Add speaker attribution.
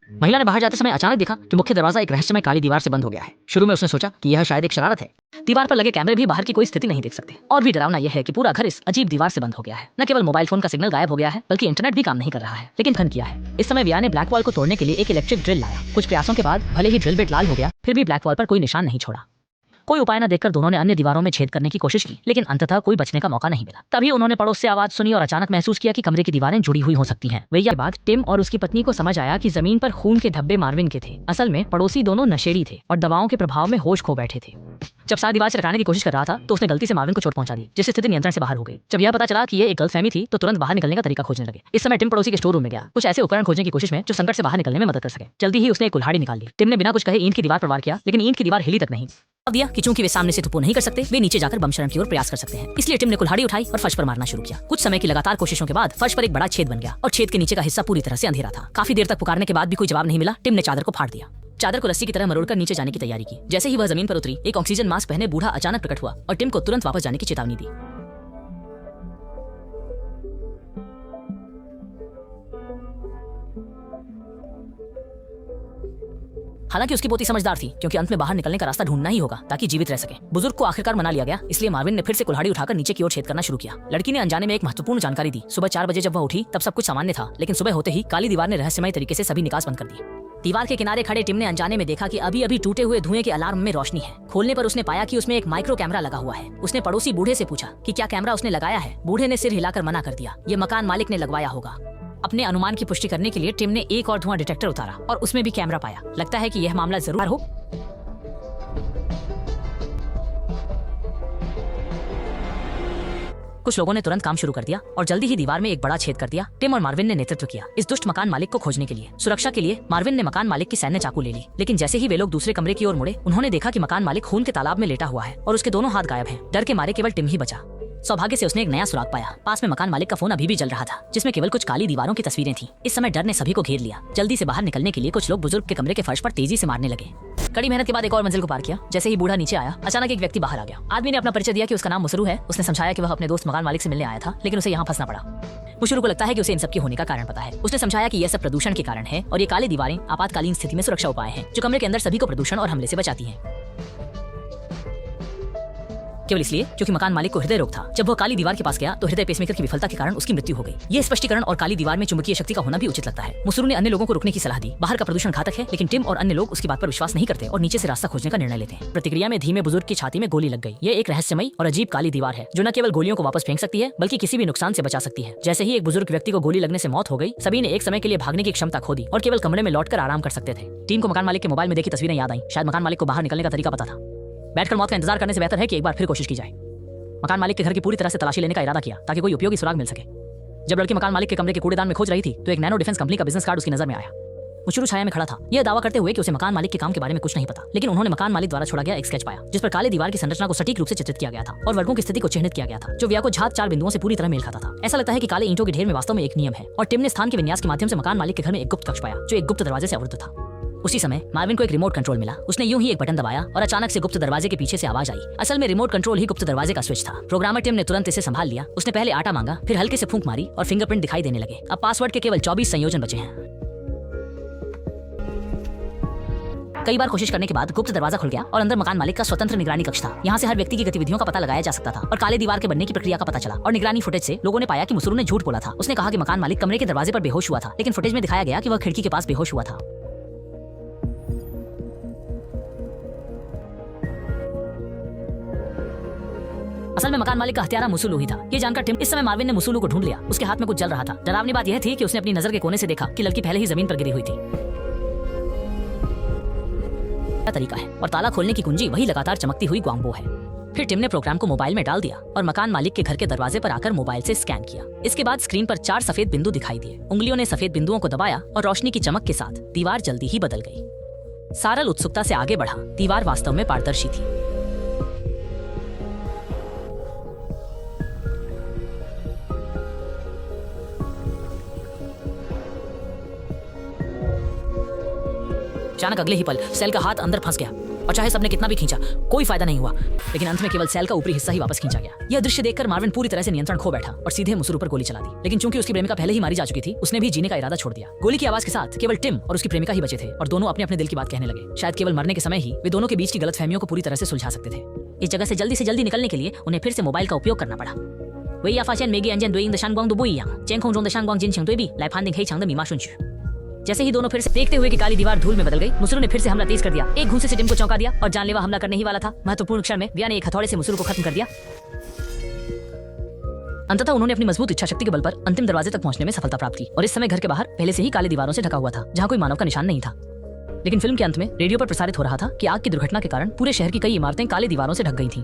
Speaker 1: महिला ने बाहर जाते समय अचानक देखा कि मुख्य दरवाजा एक रहस्यमय काली दीवार से बंद हो गया है। शुरू में उसने सोचा कि यह शायद एक शरारत है। दीवार पर लगे कैमरे भी बाहर की कोई स्थिति नहीं देख सकते। और भी डरावना यह है कि पूरा घर इस अजीब दीवार से बंद हो गया है। न केवल मोबाइल फोन का सिग्नल गायब हो गया है, बल्कि इंटरनेट भी काम नहीं कर रहा है। लेकिन फन किया है। इस समय विया ने ब्लैक वॉल को तोड़ने के लिए एक इलेक्ट्रिक ड्रिल लाया। कुछ प्रयासों के बाद भले ही ड्रिल बिट लाल हो गया, फिर भी ब्लैक वॉल पर कोई निशान नहीं छोड़ा। कोई उपाय न देखकर दोनों ने अन्य दीवारों में छेद करने की कोशिश की, लेकिन अंततः कोई बचने का मौका नहीं मिला। तभी उन्होंने पड़ोस से आवाज सुनी और अचानक महसूस किया कि कमरे की दीवारें जुड़ी हुई हो सकती हैं। वही बाद टिम और उसकी पत्नी को समझ आया कि जमीन पर खून के धब्बे मार्विन के थे। असल में पड़ोसी दोनों नशेड़ी थे और दवाओं के प्रभाव में होश खो बैठे थे। जब सारा दीवार से हटाने की कोशिश कर रहा था तो उसने गलती से मार्विन को चोट पहुंचा दी, जिससे स्थिति नियंत्रण से बाहर हो गई। जब यह पता चला कि ये एक गलतफहमी थी तो तुरंत बाहर निकलने का तरीका खोजने लगे। इस समय टिम पड़ोसी के स्टोर रूम में गया, कुछ ऐसे उपकरण खोजने की कोशिश में जो संकट से बाहर निकलने में मदद कर सके। जल्दी ही उसने एक कुल्हाड़ी निकाल ली। टिम ने बिना कुछ कहे ईंट की दीवार पर वार किया, लेकिन ईंट की दीवार हिली तक नहीं। अब दिया कि चूंकि वे सामने से तुप्पो नहीं कर सकते, वे नीचे जाकर बमशरण की ओर प्रयास कर सकते हैं। इसलिए टिम ने कुल्हाड़ी उठाई और फर्श पर मारना शुरू किया। कुछ समय की लगातार कोशिशों के बाद फर्श पर एक बड़ा छेद बन गया और छेद के नीचे का हिस्सा पूरी तरह से अंधेरा था। काफी देर तक पुकारने के बाद भी कोई जवाब नहीं मिला। टिम ने चादर को फाड़ दिया। चादर को रस्सी की तरह मरोड़कर नीचे जाने की तैयारी की। जैसे ही वह जमीन पर उतरी, एक ऑक्सीजन मास्क पहने बूढ़ा अचानक प्रकट हुआ और टिम को तुरंत वापस जाने की चेतावनी दी। हालांकि उसकी पोती समझदार थी, क्योंकि अंत में बाहर निकलने का रास्ता ढूंढना ही होगा ताकि जीवित रह सके। बुजुर्ग को आखिरकार मना लिया गया, इसलिए मार्विन ने फिर से कुल्हाड़ी उठाकर नीचे की ओर छेद करना शुरू किया। लड़की ने अनजाने में एक महत्वपूर्ण जानकारी दी। सुबह 4 बजे जब वह उठी तब सब कुछ सामान्य था, लेकिन सुबह होते ही काली दीवार ने रहस्यमय तरीके से सभी निकास बंद कर दिए। दीवार के किनारे खड़े टिम ने अनजाने में देखा कि अभी अभी टूटे हुए धुएं के अलार्म में रोशनी है। खोलने पर उसने पाया कि उसमें एक माइक्रो कैमरा लगा हुआ है। उसने पड़ोसी बूढ़े से पूछा कि क्या कैमरा उसने लगाया है। बूढ़े ने सिर हिलाकर मना कर दिया। ये मकान मालिक ने लगवाया होगा। अपने अनुमान की पुष्टि करने के लिए टिम ने एक और धुआं डिटेक्टर उतारा और उसमें भी कैमरा पाया। लगता है कि यह मामला जरूर हो। कुछ लोगों ने तुरंत काम शुरू कर दिया और जल्दी ही दीवार में एक बड़ा छेद कर दिया। टिम और मार्विन ने नेतृत्व किया इस दुष्ट मकान मालिक को खोजने के लिए। सुरक्षा के लिए मार्विन ने मकान मालिक की सैन्य चाकू ले ली, लेकिन जैसे ही वे लोग दूसरे कमरे की ओर मुड़े, उन्होंने देखा कि मकान मालिक खून के तालाब में लेटा हुआ है और उसके दोनों हाथ गायब हैं। डर के मारे केवल टिम ही बचा। सौभाग्य से उसने एक नया सुराग पाया। पास में मकान मालिक का फोन अभी भी जल रहा था, जिसमें केवल कुछ काली दीवारों की तस्वीरें थी। इस समय डर ने सभी को घेर लिया। जल्दी से बाहर निकलने के लिए कुछ लोग बुजुर्ग के कमरे के फर्श पर तेजी से मारने लगे। कड़ी मेहनत के बाद एक और मंजिल को पार किया। जैसे ही बूढ़ा नीचे आया, अचानक एक व्यक्ति बाहर आ गया। आदमी ने अपना परिचय दिया कि उसका नाम मुसरू है। उसने समझाया कि वह अपने दोस्त मकान मालिक से मिलने आया था, लेकिन उसे यहाँ फंसना पड़ा। मुसरू को लगता है कि उसे इन सब के होने का कारण पता है। उसने समझाया कि यह सब प्रदूषण के कारण है और ये काली दीवारें आपातकालीन स्थिति में सुरक्षा उपाय हैं, जो कमरे के अंदर सभी को प्रदूषण और हमले से बचाती हैं। केवल इसलिए क्योंकि मकान मालिक को हृदय रोग था। जब वह काली दीवार के पास गया तो हृदय पेसमेकर की विफलता के कारण उसकी मृत्यु हो गई। यह स्पष्टीकरण और काली दीवार में चुंबकीय शक्ति का होना भी उचित लगता है। मुसरू ने अन्य लोगों को रुकने की सलाह दी। बाहर का प्रदूषण घातक है, लेकिन टिम और अन्य लोग उसकी बात पर विश्वास नहीं करते और नीचे से रास्ता खोजने का निर्णय लेते हैं। प्रतिक्रिया में धीमे बुजुर्ग की छाती में गोली लग गई। यह एक रहस्यमयी और अजीब काली दीवार है, जो न केवल गोलियों को वापस फेंक सकती है, बल्कि किसी भी नुकसान से बचा सकती है। जैसे ही एक बुजुर्ग व्यक्ति को गोली लगने से मौत हो गई, सभी ने एक समय के लिए भागने की क्षमता खो दी और केवल कमरे में लौटकर आराम कर सकते थे। टीम को मकान मालिक के मोबाइल में देखी तस्वीरें याद आई। शायद मकान मालिक को बाहर निकलने का तरीका पता था। बैठकर मौत का इंतजार करने से बेहतर है कि एक बार फिर कोशिश की जाए। मकान मालिक के घर की पूरी तरह से तलाशी लेने का इरादा किया ताकि कोई उपयोगी सुराग मिल सके। जब लड़की मकान मालिक के कमरे के कूड़ेदान में खोज रही थी तो एक नैनो डिफेंस कंपनी का बिजनेस कार्ड उसकी नजर में आया। मुशरू छाया में खड़ा था, यह दावा करते हुए कि उसे मकान मालिक के काम के बारे में कुछ नहीं पता, लेकिन उन्होंने मकान मालिक द्वारा छोड़ा गया एक स्केच पाया, जिस पर काले दीवार की संरचना को सटीक रूप से चित्रित किया गया था और वर्गों की स्थिति को चिह्नित किया गया था, जो व्या को झात 4 बिंदुओं से पूरी तरह मेल खाता था। ऐसा लगता है कि काले ईंटों के ढेर में वास्तव में एक नियम है और टिम ने स्थान के विन्यास के माध्यम से मकान मालिक के घर में एक गुप्त कक्ष पाया, जो एक गुप्त दरवाजे से अवरुद्ध था। उसी समय मार्विन को एक रिमोट कंट्रोल मिला। उसने यूं ही एक बटन दबाया और अचानक से गुप्त दरवाजे के पीछे से आवाज आई। असल में रिमोट कंट्रोल ही गुप्त दरवाजे का स्विच था। प्रोग्रामर टिम ने तुरंत इसे संभाल लिया। उसने पहले आटा मांगा, फिर हल्के से फूंक मारी और फिंगरप्रिंट दिखाई देने लगे। अब पासवर्ड के केवल 24 संयोजन बचे हैं। कई बार कोशिश करने के बाद गुप्त दरवाजा खुल गया और अंदर मकान मालिक का स्वतंत्र निगरानी कक्ष था। यहाँ से हर व्यक्ति की गतिविधियों का पता लगाया जा सकता था और काले दीवार के बनने की प्रक्रिया का पता चला। और निगरानी फुटेज से लोगों ने पाया कि मुसरू ने झूठ बोला था। उसने कहा कि मकान मालिक कमरे के दरवाजे पर बेहोश हुआ था, लेकिन फुटेज में दिखाया गया कि वह खिड़की के पास बेहोश हुआ था। असल में मकान मालिक का हत्यारा मुसुलू ही था। ये जानकर टिम इस समय मार्विन ने मुसुलू को ढूंढ लिया। उसके हाथ में कुछ जल रहा था। डरावनी बात यह थी कि उसने अपनी नजर के कोने से देखा कि लड़की पहले ही जमीन पर गिरी हुई थी। तरीका है और ताला खोलने की कुंजी वही लगातार चमकती हुई ग्वांगबो है। फिर टिम ने प्रोग्राम को मोबाइल में डाल दिया और मकान मालिक के घर के दरवाजे पर आकर मोबाइल से स्कैन किया। इसके बाद स्क्रीन पर 4 सफेद बिंदु दिखाई दिए। उंगलियों ने सफेद बिंदुओं को दबाया और रोशनी की चमक के साथ दीवार जल्दी ही बदल गई। सारल उत्सुकता से आगे बढ़ा। दीवार वास्तव में पारदर्शी थी। अचानक अगले ही पल सेल का हाथ अंदर फंस गया। और चाहे सबने कितना भी खींचा कोई फायदा नहीं हुआ, लेकिन अंत में केवल सेल का ऊपरी हिस्सा ही वापस खींचा गया। यह दृश्य देखकर मार्विन पूरी तरह से नियंत्रण खो बैठा और सीधे मुसुरु पर गोली चला दी। लेकिन चूंकि उसकी प्रेमिका पहले ही मारी जा चुकी थी, उसने भी जीने का इरादा छोड़ दिया। गोली की आवाज के साथ केवल टिम और उसकी प्रेमिका ही बचे थे और दोनों अपने अपने दिल की बात कहने लगे। शायद केवल मरने के समय ही वे दोनों के बीच की गलतफहमियों को पूरी तरह से सुलझा सकते थे। इस जगह से जल्दी निकलने के लिए उन्हें फिर से मोबाइल का उपयोग करना पड़ा। 唯一发现每个按键对应的闪光都不一样，监控中的闪光进行对比，来判定黑墙的密码顺序。जैसे ही दोनों फिर से देखते हुए कि काली दीवार धूल में बदल गई, मुसुरु ने फिर से हमला तेज कर दिया। एक घूंसे से टिम को चौंका दिया और जानलेवा हमला करने ही वाला था। महत्वपूर्ण क्षण में विया ने एक हथौड़े से मुसुरु को खत्म कर दिया। अंततः उन्होंने अपनी मजबूत इच्छा शक्ति के बल पर अंतिम दरवाजे तक पहुंचने में सफलता प्राप्त की और इस समय घर के बाहर पहले से ही काली दीवारों से ढका हुआ था, जहां कोई मानव का निशान नहीं था। लेकिन फिल्म के अंत में रेडियो पर प्रसारित हो रहा था कि आग की दुर्घटना के कारण पूरे शहर की कई इमारतें काली दीवारों से ढक गई थीं।